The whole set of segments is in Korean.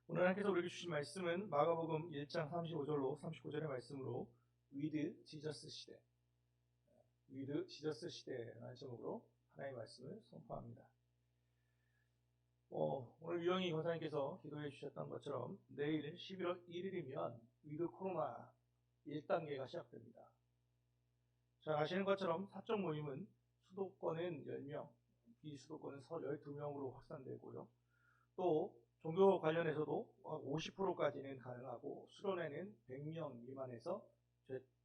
오늘 하나님께서 우리에게 주신 말씀은 마가복음 1장 35절로 39절의 말씀으로 위드 지저스 시대, 위드 지저스 시대라는 제목으로 하나님의 말씀을 선포합니다. 오늘 유영희 권사님께서 기도해 주셨던 것처럼 내일 11월 1일이면 위드 코로나 1단계가 시작됩니다. 잘 아시는 것처럼 사적 모임은 수도권은 10명, 비수도권은 12명으로 확산되고요. 또 종교 관련해서도 50%까지는 가능하고 수련회는 100명 미만에서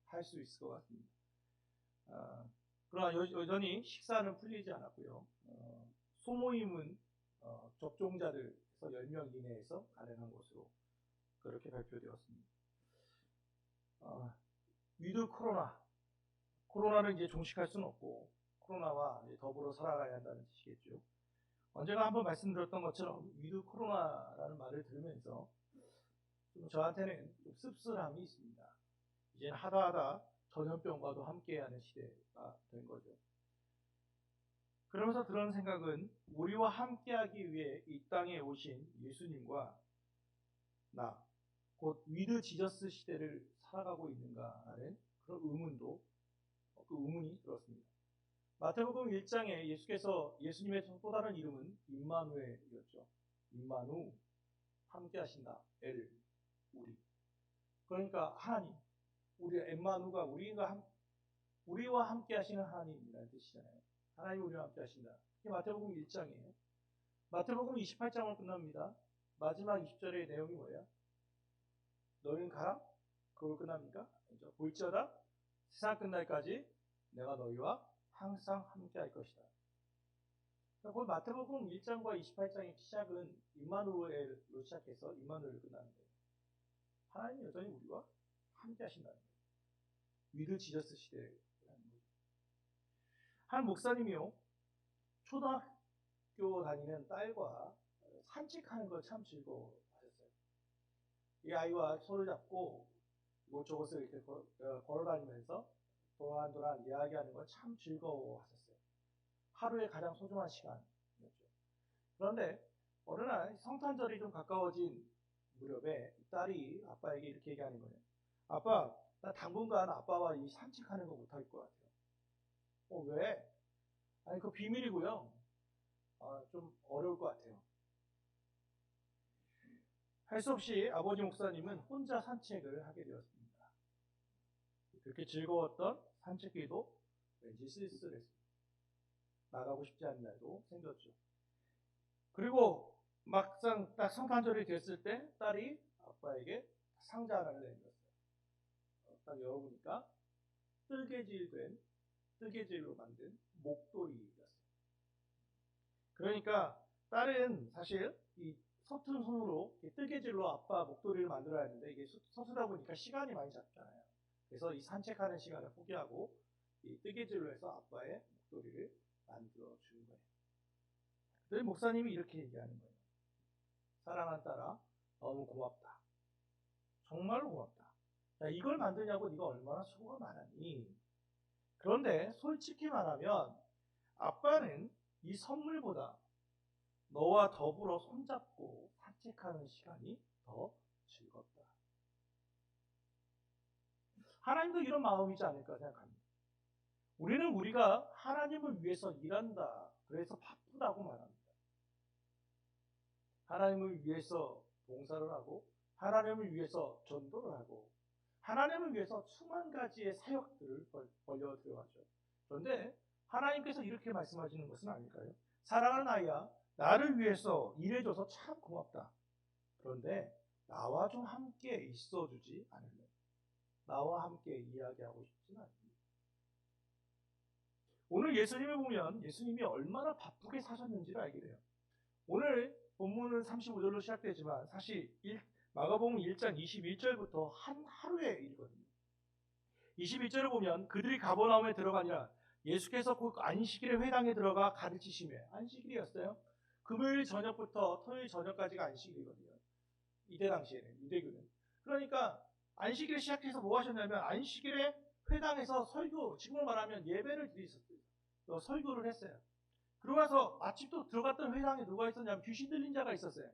할 수 있을 것 같습니다. 그러나 여전히 식사는 풀리지 않았고요. 소모임은 접종자들에서 10명 이내에서 가능한 것으로 그렇게 발표되었습니다. 위드 코로나를 이제 종식할 수는 없고 코로나와 더불어 살아가야 한다는 뜻이겠죠. 언제가 한번 말씀드렸던 것처럼 위드 코로나라는 말을 들으면서 좀 저한테는 좀 씁쓸함이 있습니다. 이제는 하다 전염병과도 함께하는 시대가 된 거죠. 그러면서 들은 생각은 우리와 함께하기 위해 이 땅에 오신 예수님과 나, 곧 위드 지저스 시대를 살아가고 있는가 하는 그런 의문이 들었습니다. 마태복음 1장에 예수님의 또 다른 이름은 임마누엘이었죠. 임마누, 함께 하신다. 우리. 그러니까 하나님, 임마누가 우리와 함께 하시는 하나님이라는 뜻이잖아요. 하나님 우리와 함께 하신다. 이게 마태복음 1장이에요. 마태복음 28장으로 끝납니다. 마지막 20절의 내용이 뭐예요? 너희는 가라? 그걸로 끝납니까? 볼지어다 세상 끝날까지 내가 너희와 항상 함께 할 것이다. 그러니까 마태복음 1장과 28장의 시작은 임마누엘로 시작해서 임마누엘로 끝나는 거예요. 하나님이 여전히 우리와 함께 하신다는 거예요. 위드 지저스 시대라는 거죠. 한 목사님이요, 초등학교 다니는 딸과 산책하는 걸 참 즐거워하셨어요. 이 아이와 손을 잡고 이곳저곳을 이렇게 걸어다니면서 도란도란 이야기하는 걸 참 즐거워하셨어요. 하루의 가장 소중한 시간이었죠. 그런데 어느 날 성탄절이 좀 가까워진 무렵에 딸이 아빠에게 이렇게 얘기하는 거예요. 아빠, 나 당분간 아빠와 이 산책하는 거 못할 것 같아요. 왜? 아니, 그거 비밀이고요. 좀 어려울 것 같아요. 할 수 없이 아버지 목사님은 혼자 산책을 하게 되었습니다. 그렇게 즐거웠던 산책길도 왠지 쓸쓸했습니다. 나가고 싶지 않은 날도 생겼죠. 그리고 막상 딱 성탄절이 됐을 때 딸이 아빠에게 상자 하나를 내밀었어요. 딱 열어보니까 뜨개질로 만든 목도리였어요. 그러니까 딸은 사실 이 서툰 손으로 뜨개질로 아빠 목도리를 만들어야 하는데 이게 서투다 보니까 시간이 많이 잡잖아요. 그래서 이 산책하는 시간을 포기하고 이 뜨개질로 해서 아빠의 목도리를 만들어 주는 거예요. 그래서 목사님이 이렇게 얘기하는 거예요. 사랑하는 딸아, 너무 고맙다. 정말로 고맙다. 야, 이걸 만드냐고 네가 얼마나 수고가 많았니? 그런데 솔직히 말하면 아빠는 이 선물보다 너와 더불어 손잡고 산책하는 시간이 더 즐겁다. 하나님도 이런 마음이지 않을까 생각합니다. 우리가 하나님을 위해서 일한다. 그래서 바쁘다고 말합니다. 하나님을 위해서 봉사를 하고 하나님을 위해서 전도를 하고 하나님을 위해서 수만 가지의 사역들을 벌려 들어가죠. 그런데 하나님께서 이렇게 말씀하시는 것은 아닐까요? 사랑하는 아이야, 나를 위해서 일해줘서 참 고맙다. 그런데 나와 좀 함께 있어주지 않을래? 나와 함께 이야기하고 싶진 않습니다. 오늘 예수님을 보면 예수님이 얼마나 바쁘게 사셨는지를 알게 돼요. 오늘 본문은 35절로 시작되지만 사실 마가복음 1장 21절부터 한 하루의 일이거든요. 21절을 보면 그들이 가버나움에 들어가니라 예수께서 곧 안식일에 회당에 들어가 가르치시매, 안식일이었어요. 금요일 저녁부터 토요일 저녁까지가 안식일이거든요. 이때 당시에는, 유대교는. 그러니까 안식일에 시작해서 뭐 하셨냐면 안식일에 회당에서 설교, 지금으로 말하면 예배를 드리셨어요. 설교를 했어요. 그러고 나서 마침 또 들어갔던 회당에 누가 있었냐면 귀신 들린 자가 있었어요.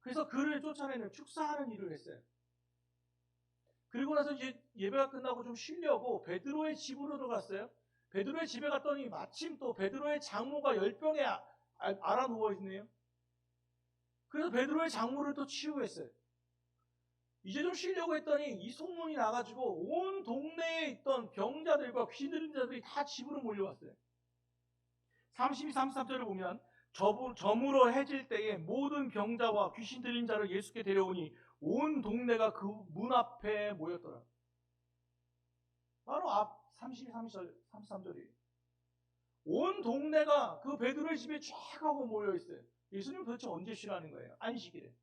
그래서 그를 쫓아내는 축사하는 일을 했어요. 그리고 나서 이제 예배가 끝나고 좀 쉬려고 베드로의 집으로 들어갔어요. 베드로의 집에 갔더니 마침 또 베드로의 장모가 열병에 알아 누워 있네요. 그래서 베드로의 장모를 또 치유했어요. 이제 좀 쉬려고 했더니 이 소문이 나가지고 온 동네에 있던 병자들과 귀신 들린 자들이 다 집으로 몰려왔어요. 32, 33절을 보면 저물어 해질 때에 모든 병자와 귀신 들린 자를 예수께 데려오니 온 동네가 그 문 앞에 모였더라. 바로 앞 32, 33절이에요. 온 동네가 그 베드로의 집에 쫙 하고 모여있어요. 예수님 도대체 언제 쉬라는 거예요? 안식일에.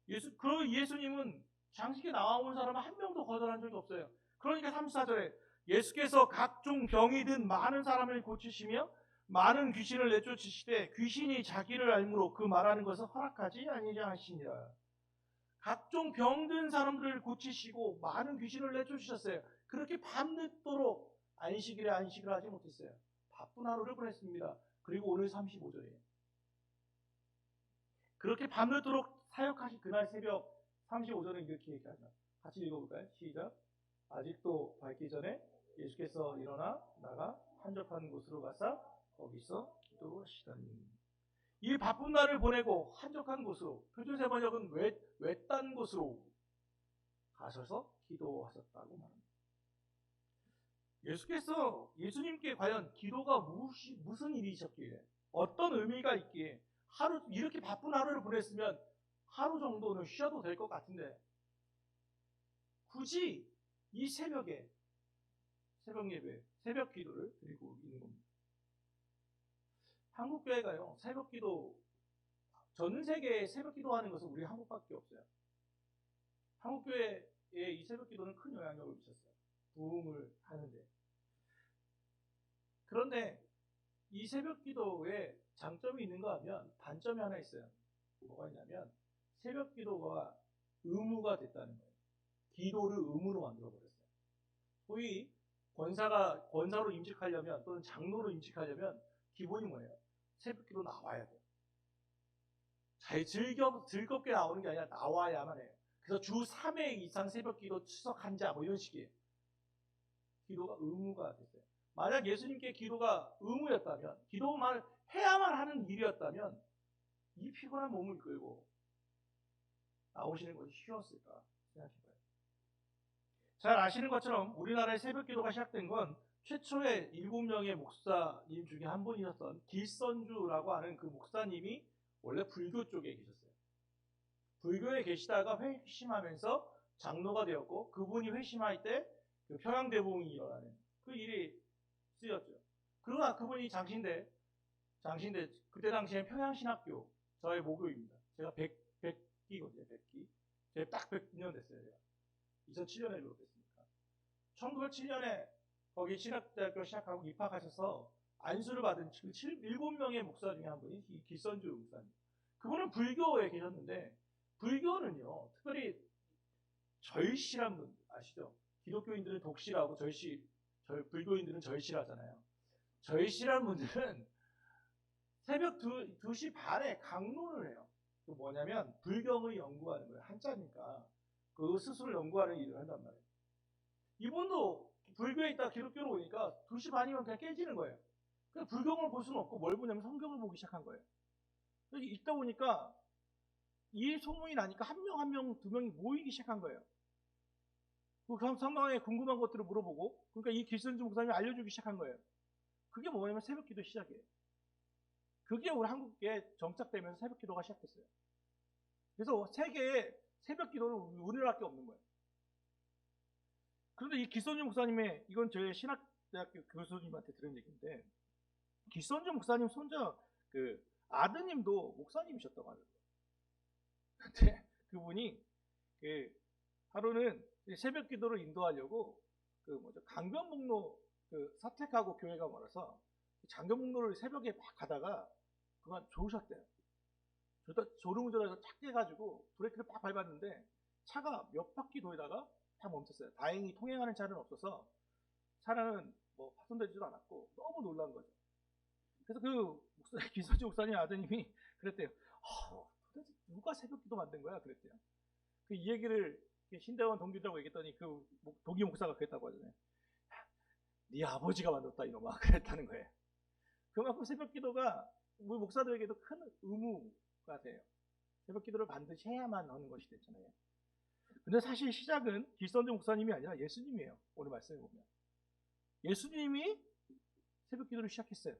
예수님은 장식에 나와온 사람 한 명도 거절한 적이 없어요. 그러니까 34절에 예수께서 각종 병이 든 많은 사람을 고치시며 많은 귀신을 내쫓으시되 귀신이 자기를 알므로 그 말하는 것을 허락하지 아니하시니라. 각종 병든 사람들을 고치시고 많은 귀신을 내쫓으셨어요. 그렇게 밤늦도록 안식일에 안식을 하지 못했어요. 바쁜 하루를 보냈습니다. 그리고 오늘 35절이에요. 그렇게 밤늦도록 사역하신 그날 새벽 35절은 이렇게 얘기하죠. 같이 읽어볼까요? 시작. 아직도 밝기 전에 예수께서 일어나 나가 한적한 곳으로 가사 거기서 기도하시더니. 이 바쁜 날을 보내고 한적한 곳으로, 표준세 번역은 외딴 곳으로 가셔서 기도하셨다고 말합니다. 예수님께 과연 기도가 무슨 일이셨기에, 어떤 의미가 있기에 이렇게 바쁜 하루를 보냈으면 하루 정도는 쉬어도 될 것 같은데 굳이 이 새벽에 새벽 예배, 새벽 기도를 드리고 있는 겁니다. 한국 교회가요, 새벽 기도, 전 세계에 새벽 기도하는 것은 우리 한국밖에 없어요. 한국 교회에 이 새벽 기도는 큰 영향력을 미쳤어요. 부흥을 하는데. 그런데 이 새벽 기도에 장점이 있는가 하면 단점이 하나 있어요. 뭐가 있냐면 새벽 기도가 의무가 됐다는 거예요. 기도를 의무로 만들어버렸어요. 소위 권사로 임직하려면 또는 장로로 임직하려면 기본이 뭐예요? 새벽 기도 나와야 돼요. 즐겁게 나오는 게 아니라 나와야만 해요. 그래서 주 3회 이상 새벽 기도 추석한 자 뭐 이런 식이에요. 기도가 의무가 됐어요. 만약 예수님께 기도가 의무였다면, 기도만 해야만 하는 일이었다면 이 피곤한 몸을 끌고 나오시는 것이 쉬웠을까 생각해봐요. 잘 아시는 것처럼 우리나라의 새벽 기도가 시작된 건 최초의 7명의 목사님 중에 한 분이셨던 길선주라고 하는 그 목사님이 원래 불교 쪽에 계셨어요. 불교에 계시다가 회심하면서 장로가 되었고, 그분이 회심할 때 그 평양대봉이 일어나는 그 일이 쓰였죠. 그러나 그분이 장신대, 그때 당시에 평양신학교, 저의 모교입니다. 제가 100기거든요, 100기. 제가 딱 100년 됐어요, 제가. 2007년에 졸업했으니까. 1907년에 거기 신학대학교 시작하고 입학하셔서 안수를 받은 7명의 목사 중에 한 분이 이 길선주 목사님. 그분은 불교에 계셨는데, 불교는요, 특별히 절실한 분 아시죠? 기독교인들은 독실하고 불교인들은 절실하잖아요. 절실한 분들은 새벽 2시 반에 강론을 해요. 그 뭐냐면 불경을 연구하는 거예요. 한자니까 그 스스로 연구하는 일을 한단 말이에요. 이분도 불교에 있다가 기독교로 오니까 2시 반이면 그냥 깨지는 거예요. 그냥 불경을 볼 수는 없고 뭘 보냐면 성경을 보기 시작한 거예요. 그래서 읽다 보니까 이 소문이 나니까 한 명, 두 명이 모이기 시작한 거예요. 그 성경에 궁금한 것들을 물어보고, 그러니까 이 길선주 목사님이 알려주기 시작한 거예요. 그게 뭐냐면 새벽 기도 시작이에요. 그게 우리 한국에 정착되면서 새벽 기도가 시작됐어요. 그래서 세계에 새벽 기도는 우리나라밖에 없는 거예요. 그런데 이 길선주 목사님의, 이건 저희 신학대학교 교수님한테 들은 얘기인데, 길선주 목사님 손자 그 아드님도 목사님이셨다고 하더라고요. 근데 그분이 하루는 새벽 기도를 인도하려고 강변북로 사택하고 교회가 멀어서 강변북로를 새벽에 막 가다가 그만 좋으셨대요. 졸음운전해서 착 깨가지고 브레이크를 빡 밟았는데 차가 몇 바퀴 돌다가 다 멈췄어요. 다행히 통행하는 차는 없어서 차량은 파손되지도 않았고 너무 놀란 거죠. 그래서 길선주 목사님 아드님이 그랬대요. 누가 새벽기도 만든 거야? 그랬대요. 이 얘기를 신대원 동기들하고 얘기했더니 그 동기 목사가 그랬다고 하잖아요. 네 아버지가 만들었다 이놈아. 그랬다는 거예요. 그만큼 새벽기도가 우리 목사들에게도 큰 의무가 돼요. 새벽기도를 반드시 해야만 하는 것이 됐잖아요. 근데 사실 시작은 길선주 목사님이 아니라 예수님이에요. 오늘 말씀해 보면 예수님이 새벽기도를 시작했어요.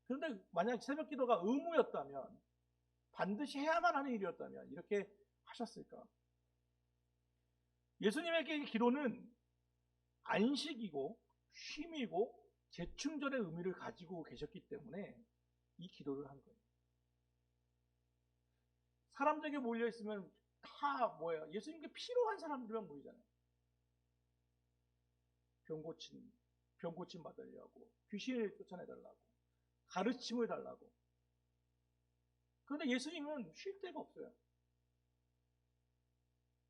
그런데 만약 새벽기도가 의무였다면, 반드시 해야만 하는 일이었다면 이렇게 하셨을까? 예수님에게 기도는 안식이고 쉼이고 재충전의 의미를 가지고 계셨기 때문에 이 기도를 한 거예요. 사람들에게 몰려있으면 다 뭐예요? 예수님께 필요한 사람들만 모이잖아요. 병 고침 받으려고, 귀신을 쫓아내달라고, 가르침을 달라고. 그런데 예수님은 쉴 데가 없어요.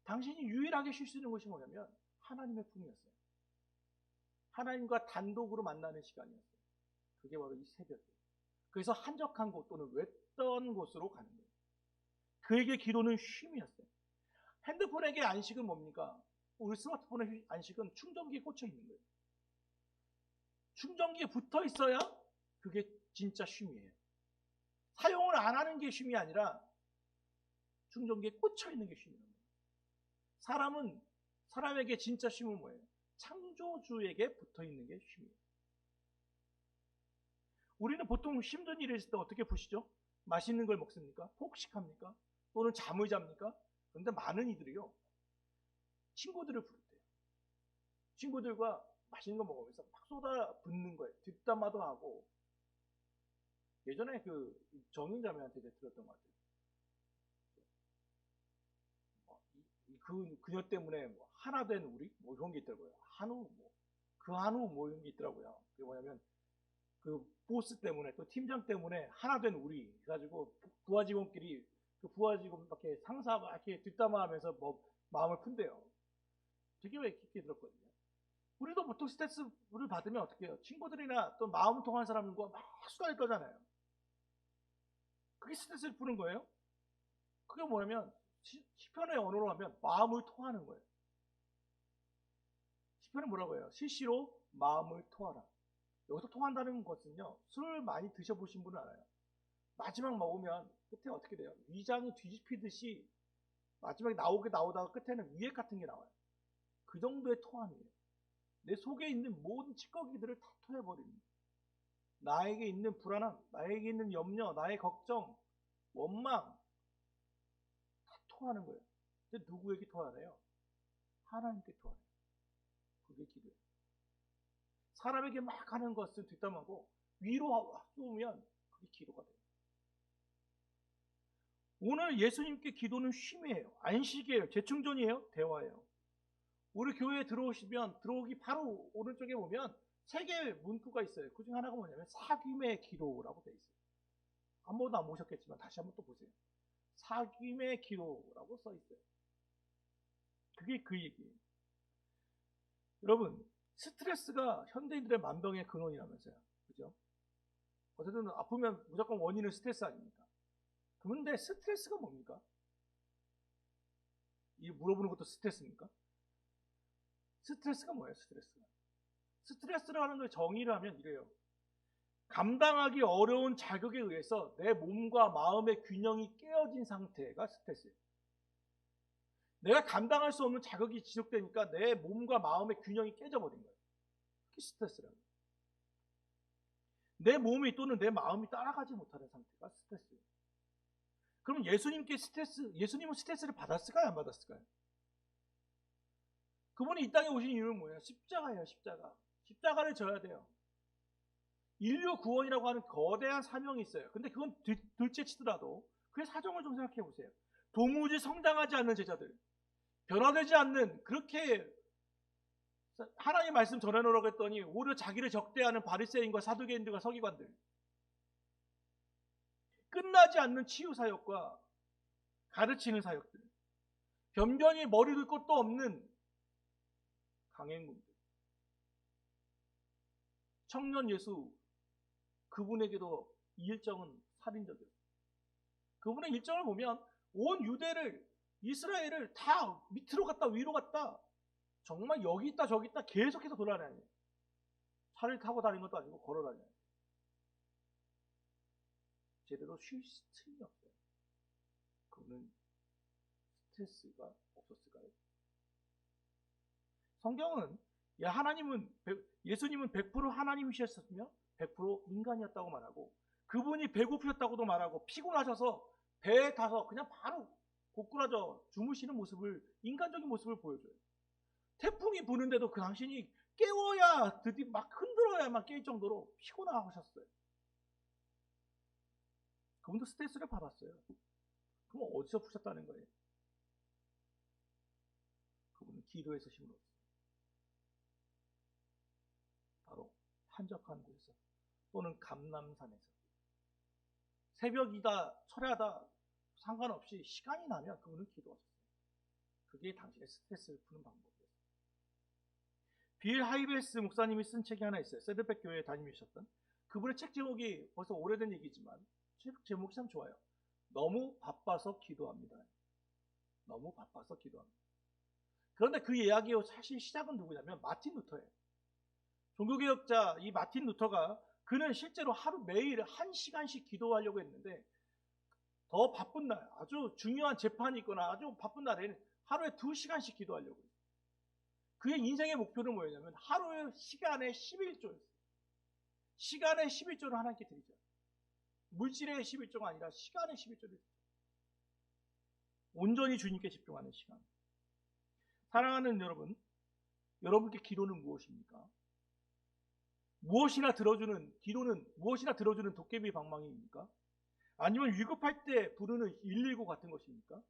당신이 유일하게 쉴 수 있는 것이 뭐냐면 하나님의 품이었어요. 하나님과 단독으로 만나는 시간이었어요. 그게 바로 이 새벽이에요. 그래서 한적한 곳 또는 외딴 곳으로 가는 거예요. 그에게 기도는 쉼이었어요. 핸드폰에게 안식은 뭡니까? 우리 스마트폰의 안식은 충전기에 꽂혀 있는 거예요. 충전기에 붙어 있어야 그게 진짜 쉼이에요. 사용을 안 하는 게 쉼이 아니라 충전기에 꽂혀 있는 게 쉼이에요. 사람에게 진짜 쉼은 뭐예요? 창조주에게 붙어 있는 게 쉼이에요. 우리는 보통 힘든 일이 있을 때 어떻게 푸시죠? 맛있는 걸 먹습니까? 폭식합니까? 또는 잠을 잡니까? 그런데 많은 이들이요, 친구들을 부르대요. 친구들과 맛있는 거 먹으면서 막 쏟아붓는 거예요. 뒷담화도 하고. 예전에 그 정인자매한테 들었던 것 같아요. 그녀 때문에 뭐 하나 된 우리? 뭐 이런 게 있더라고요. 한우 뭐 이런 게 있더라고요. 그게 뭐냐면 그 보스 때문에 또 팀장 때문에 하나 된 우리 해가지고 부하 직원끼리 그 부하 직원 이렇게 상사 막 이렇게 뒷담화하면서 뭐 마음을 푼대요. 되게 왜 깊게 들었거든요. 우리도 보통 스트레스를 받으면 어떻게 해요? 친구들이나 또 마음 통하는 사람들과 막 수다를 떠잖아요. 그게 스트레스를 푸는 거예요. 그게 뭐냐면 시편의 언어로 하면 마음을 토하는 거예요. 시편은 뭐라고 해요? 실시로 마음을 토하라. 여기서 토한다는 것은요, 술을 많이 드셔보신 분은 알아요. 마지막 먹으면 끝에 어떻게 돼요? 위장이 뒤집히듯이 마지막에 나오다가 끝에는 위액 같은 게 나와요. 그 정도의 토함이에요. 내 속에 있는 모든 찌꺼기들을 다 토해버립니다. 나에게 있는 불안함, 나에게 있는 염려, 나의 걱정, 원망 다 토하는 거예요. 근데 누구에게 토하나요? 하나님께 토하네요. 그게 기도예요. 사람에게 막 하는 것은 뒷담화고 위로 쏘면 그게 기도가 돼요. 오늘 예수님께 기도는 쉼이에요. 안식이에요. 재충전이에요. 대화예요. 우리 교회에 들어오기 바로 오른쪽에 보면 3개의 문구가 있어요. 그 중에 하나가 뭐냐면 사귐의 기도라고 되어 있어요. 한 번도 안 보셨겠지만 다시 한번 또 보세요. 사귐의 기도라고 써 있어요. 그게 그 얘기예요. 여러분, 스트레스가 현대인들의 만병의 근원이라면서요. 그죠? 어쨌든 아프면 무조건 원인은 스트레스 아닙니까? 그런데 스트레스가 뭡니까? 이 물어보는 것도 스트레스입니까? 스트레스가 뭐예요? 스트레스라는 걸 정의를 하면 이래요. 감당하기 어려운 자극에 의해서 내 몸과 마음의 균형이 깨어진 상태가 스트레스예요. 내가 감당할 수 없는 자극이 지속되니까 내 몸과 마음의 균형이 깨져버린 거예요. 그게 스트레스라는 거예요. 내 몸이 또는 내 마음이 따라가지 못하는 상태가 스트레스예요. 그럼 예수님은 스트레스를 받았을까요? 안 받았을까요? 그분이 이 땅에 오신 이유는 뭐예요? 십자가예요. 십자가를 져야 돼요. 인류 구원이라고 하는 거대한 사명이 있어요. 근데 그건 둘째 치더라도 그의 사정을 좀 생각해 보세요. 도무지 성장하지 않는 제자들, 변화되지 않는, 그렇게 하나님 말씀 전해놓으라고 했더니 오히려 자기를 적대하는 바리새인과 사두개인들과 서기관들, 끝나지 않는 치유 사역과 가르치는 사역들, 변변히 머리 둘 것도 없는 강행군들, 청년 예수, 그분에게도 이 일정은 살인적이었어요. 그분의 일정을 보면 온 유대를, 이스라엘을 다 밑으로 갔다 위로 갔다 정말 여기 있다 저기 있다 계속해서 돌아다녀요. 차를 타고 다니는 것도 아니고 걸어 다녀요. 제대로 쉴 틈이 없어요. 그거는 스트레스가 없었을까요? 성경은 예수님은 100% 하나님이셨으며 100% 인간이었다고 말하고, 그분이 배고프셨다고도 말하고, 피곤하셔서 배에 타서 그냥 바로 고꾸라져 주무시는 모습을, 인간적인 모습을 보여줘요. 태풍이 부는데도 그 당신이 깨워야 드디어 막 흔들어야만 깰 정도로 피곤하셨어요. 그분도 스트레스를 받았어요. 그럼 어디서 푸셨다는 거예요? 그분은 기도에서 힘을 얻었어요. 바로 한적한 곳에서, 또는 감람산에서, 새벽이다 철야다 상관없이 시간이 나면 그분은 기도하셨어요. 그게 당신의 스트레스를 푸는 방법이었어요. 빌 하이베스 목사님이 쓴 책이 하나 있어요. 세드백 교회에 다니셨던. 그분의 책 제목이 벌써 오래된 얘기지만 책 제목이 참 좋아요. 너무 바빠서 기도합니다. 너무 바빠서 기도합니다. 그런데 그 이야기의 사실 시작은 누구냐면 마틴 루터예요. 종교개혁자 이 마틴 루터가, 그는 실제로 하루 매일 1시간씩 기도하려고 했는데, 더 바쁜 날, 아주 중요한 재판이 있거나 아주 바쁜 날에는 하루에 2시간씩 기도하려고 했어요. 그의 인생의 목표는 뭐였냐면 하루에 시간에 11조였어요. 시간의 11조를 하나님께 드리자. 물질의 11조가 아니라 시간의 11조를 온전히 주님께 집중하는 시간. 사랑하는 여러분, 여러분께 기도는 무엇입니까? 기도는 무엇이나 들어주는 도깨비 방망이입니까? 아니면 위급할 때 부르는 119 같은 것입니까?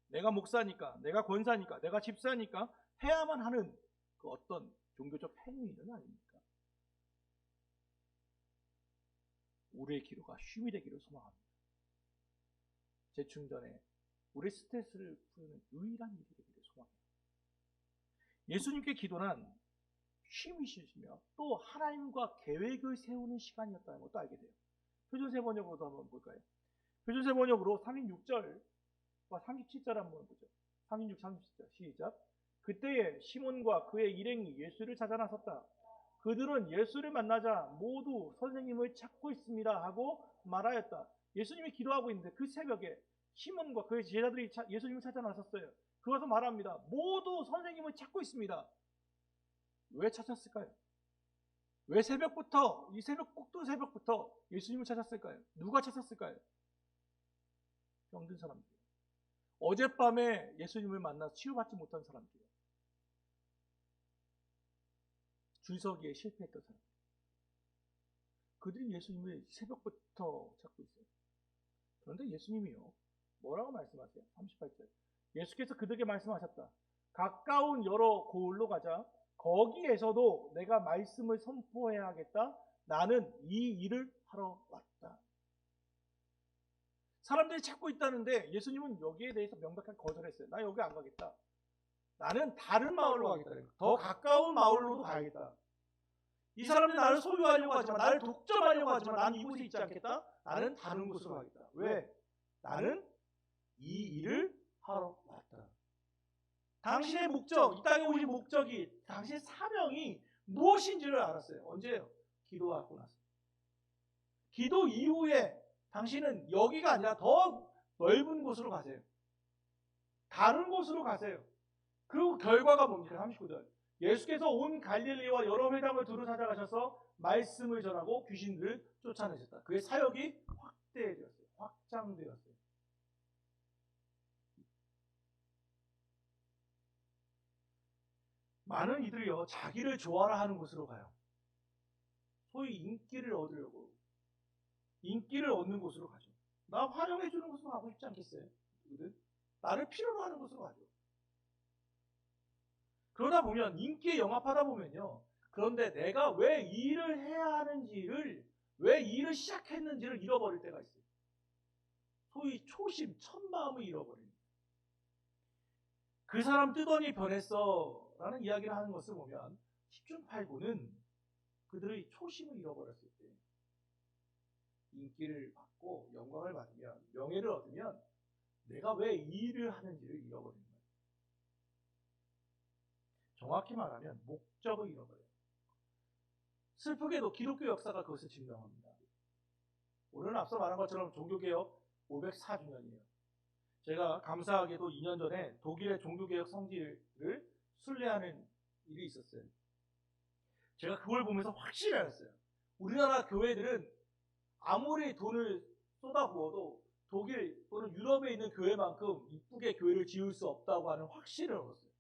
내가 목사니까, 내가 권사니까, 내가 집사니까 해야만 하는 그 어떤 종교적 행위는 아닙니까? 우리의 기도가 쉼이 되기를 소망합니다. 재충전에 우리 스트레스를 푸는 유일한 일이 되기를 소망해요. 예수님께 기도는 쉼이시며 또 하나님과 계획을 세우는 시간이었다는 것도 알게 돼요. 표준세 번역으로도 한번 볼까요? 표준세 번역으로 36절과 37절 한번 보죠. 36, 37절 시작. 그때에 시몬과 그의 일행이 예수를 찾아 나섰다. 그들은 예수를 만나자 모두 선생님을 찾고 있습니다 하고 말하였다. 예수님이 기도하고 있는데 그 새벽에 시몬과 그의 제자들이 예수님을 찾아 나섰어요. 그래서 말합니다. 모두 선생님을 찾고 있습니다. 왜 찾았을까요? 왜 새벽부터, 이 새벽 꼭두 새벽부터 예수님을 찾았을까요? 누가 찾았을까요? 병든 사람들. 어젯밤에 예수님을 만나 치유받지 못한 사람들. 줄서기에 실패했던 사람들. 그들이 예수님을 새벽부터 찾고 있어요. 그런데 예수님이요, 뭐라고 말씀하세요? 38절. 예수께서 그들에게 말씀하셨다. 가까운 여러 고을로 가자. 거기에서도 내가 말씀을 선포해야겠다. 나는 이 일을 하러 왔다. 사람들이 찾고 있다는데 예수님은 여기에 대해서 명백하게 거절했어요. 나 여기 안 가겠다. 나는 다른 마을로 가겠다. 더 가까운 마을로도 가야겠다. 이 사람들이 나를 소유하려고 하지만, 나를 독점하려고 하지만 나는 이곳에 있지 않겠다. 나는 다른 곳으로 가겠다. 왜? 나는 이 일을 하러 왔다. 당신의 목적, 이 땅에 오신 목적이, 당신의 사명이 무엇인지를 알았어요. 언제요? 기도하고 나서. 기도 이후에 당신은 여기가 아니라 더 넓은 곳으로 가세요. 다른 곳으로 가세요. 그 결과가 뭡니까? 39절. 예수께서 온 갈릴리와 여러 회당을 두루 찾아가셔서 말씀을 전하고 귀신들을 쫓아내셨다. 그의 사역이 확대되었어요. 확장되었어요. 많은 이들이요, 자기를 좋아라 하는 곳으로 가요. 소위 인기를 얻으려고, 인기를 얻는 곳으로 가죠. 나 환영해주는 곳으로 가고 싶지 않겠어요? 나를 필요로 하는 곳으로 가죠. 그러다 보면, 인기에 영합하다 보면요, 그런데 내가 왜 이 일을 해야 하는지를, 왜 이 일을 시작했는지를 잃어버릴 때가 있어요. 소위 초심, 첫 마음을 잃어버립니다. 그 사람 뜨더니 변했어 라는 이야기를 하는 것을 보면 10중 8구는 그들의 초심을 잃어버렸을 때 인기를 받고 받고 영광을 받으면, 명예를 얻으면 내가 왜 이 일을 하는지를 잃어버리는 거예요. 정확히 말하면 목적을 잃어버려요. 슬프게도 기독교 역사가 그것을 증명합니다. 오늘은 앞서 말한 것처럼 종교개혁 504주년이에요. 제가 감사하게도 2년 전에 독일의 종교개혁 성지를 순례하는 일이 있었어요. 제가 그걸 보면서 확실히 알았어요. 우리나라 교회들은 아무리 돈을 쏟아부어도 독일 또는 유럽에 있는 교회만큼 이쁘게 교회를 지을 수 없다고 하는 확신을 얻었어요.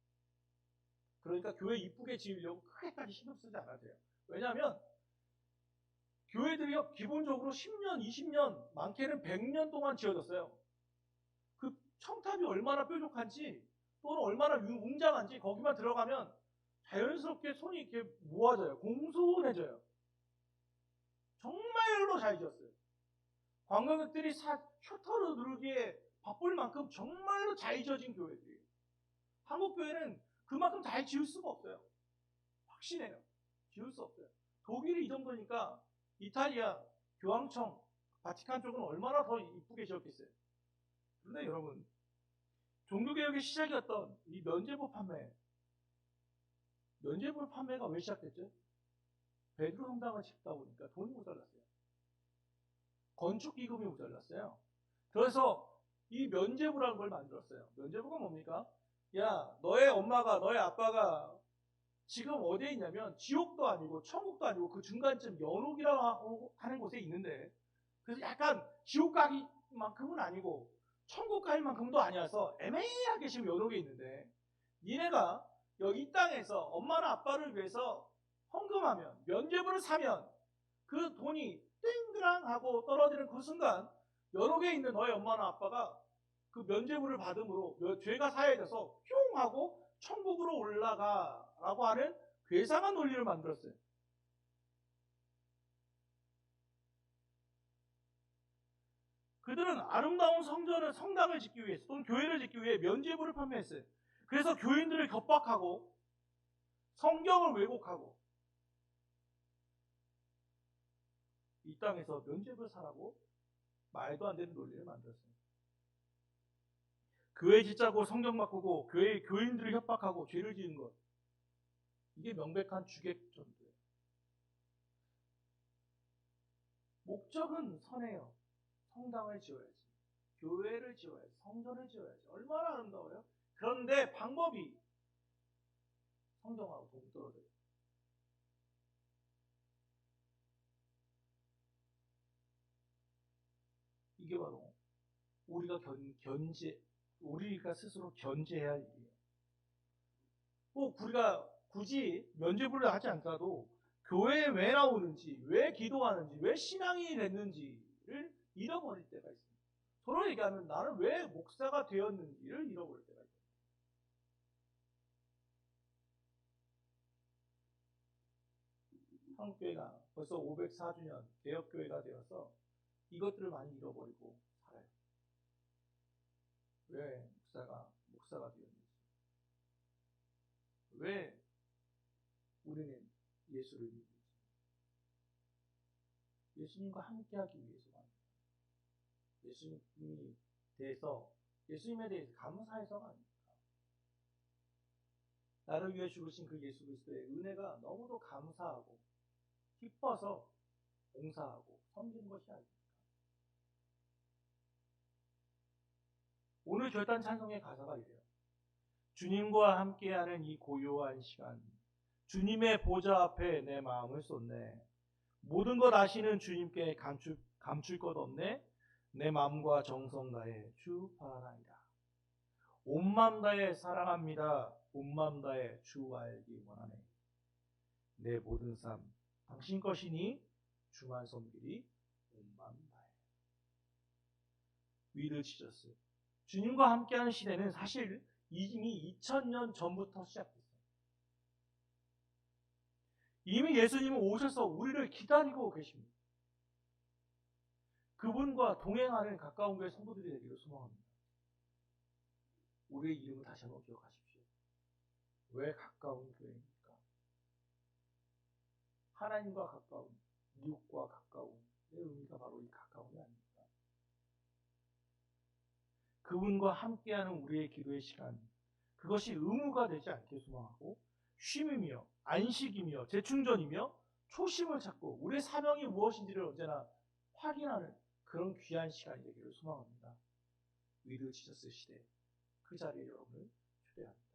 그러니까 교회 이쁘게 지으려고 크게까지 신경 쓰지 않아도 돼요. 왜냐하면 교회들이 기본적으로 10년, 20년, 많게는 100년 동안 지어졌어요. 그 첨탑이 얼마나 뾰족한지 또는 얼마나 웅장한지 거기만 들어가면 자연스럽게 손이 이렇게 모아져요. 공손해져요. 정말로 잘 지었어요. 관광객들이 셔터를 누르기에 바쁠 만큼 정말로 잘 지어진 교회들이에요. 한국 교회는 그만큼 잘 지을 수가 없어요. 확신해요. 지을 수 없어요. 독일이 이 정도니까 이탈리아, 교황청, 바티칸 쪽은 얼마나 더 이쁘게 지었겠어요. 그런데 여러분, 종교개혁의 시작이었던 이 면죄부 판매가 왜 시작됐죠? 베드로 성당을 짓다 보니까 돈이 모자랐어요. 건축기금이 모자랐어요. 그래서 이 면죄부라는 걸 만들었어요. 면죄부가 뭡니까? 야, 너의 엄마가, 너의 아빠가 지금 어디에 있냐면 지옥도 아니고 천국도 아니고 그 중간쯤 연옥이라고 하는 곳에 있는데, 그래서 약간 지옥 가기만큼은 아니고 천국 가기만큼도 아니어서 애매하게 지금 연옥에 있는데, 니네가 여기 이 땅에서 엄마나 아빠를 위해서 헌금하면, 면죄부를 사면 그 돈이 땡그랑 하고 떨어지는 그 순간 연옥에 있는 너의 엄마나 아빠가 그 면죄부를 받음으로 죄가 사해져서 뿅 하고 천국으로 올라가라고 하는 괴상한 논리를 만들었어요. 그들은 아름다운 성당을 짓기 위해서 또는 교회를 짓기 위해 면죄부를 판매했어요. 그래서 교인들을 협박하고 성경을 왜곡하고 이 땅에서 면죄부를 사라고 말도 안 되는 논리를 만들었어요. 교회 짓자고 성경 바꾸고 교인들을 협박하고 죄를 지은 것, 이게 명백한 주객 전도예요. 목적은 선해요. 성당을 지어야지, 교회를 지어야지, 성전을 지어야지. 얼마나 아름다워요. 그런데 방법이 성경하고 동떨어져요. 이게 바로 우리가 스스로 견제해야 할 일이에요. 꼭 우리가 굳이 면죄부를 하지 않더라도 교회에 왜 나오는지, 왜 기도하는지, 왜 신앙이 됐는지를 잃어버릴 때가 있습니다. 서로 얘기하면 나는 왜 목사가 되었는지를 잃어버릴 때가 있습니다. 한국교회가 벌써 504주년 개혁교회가 되어서 이것들을 많이 잃어버리고 살아요. 왜 목사가 되었는지, 왜 우리는 예수를 믿는지, 예수님과 함께하기 위해서만, 예수님에 대해서 감사해서가 아닙니까? 나를 위해 죽으신 그 예수 그리스도의 은혜가 너무도 감사하고 기뻐서 봉사하고 섬기는 것이 아닙니까? 오늘 결단 찬송의 가사가 이래요. 주님과 함께하는 이 고요한 시간, 주님의 보좌 앞에 내 마음을 쏟네. 모든 것 아시는 주님께 감출 것 없네. 내 마음과 정성 다해 주 바라나이다. 온 마음 다해 사랑합니다. 온 마음 다해 주 알기 원하네. 내 모든 삶 당신 것이니 주만 섬기리 온 마음 다해. 위드 지저스. 주님과 함께하는 시대는 사실 이미 2000년 전부터 시작됐어요. 이미 예수님은 오셔서 우리를 기다리고 계십니다. 그분과 동행하는 가까운 교회 성도들이 되기를 소망합니다. 우리의 이름을 다시 한번 기억하십시오. 왜 가까운 교회입니까? 하나님과 가까운, 이웃과 가까운, 내 의미가 바로 이 가까움이 아닙니까? 그분과 함께하는 우리의 기도의 시간, 그것이 의무가 되지 않게 소망하고 쉼이며 안식이며 재충전이며 초심을 찾고 우리의 사명이 무엇인지를 언제나 확인하는 그런 귀한 시간이 되기를 소망합니다. 위드 지저스 시대 그 자리에 여러분을 초대합니다.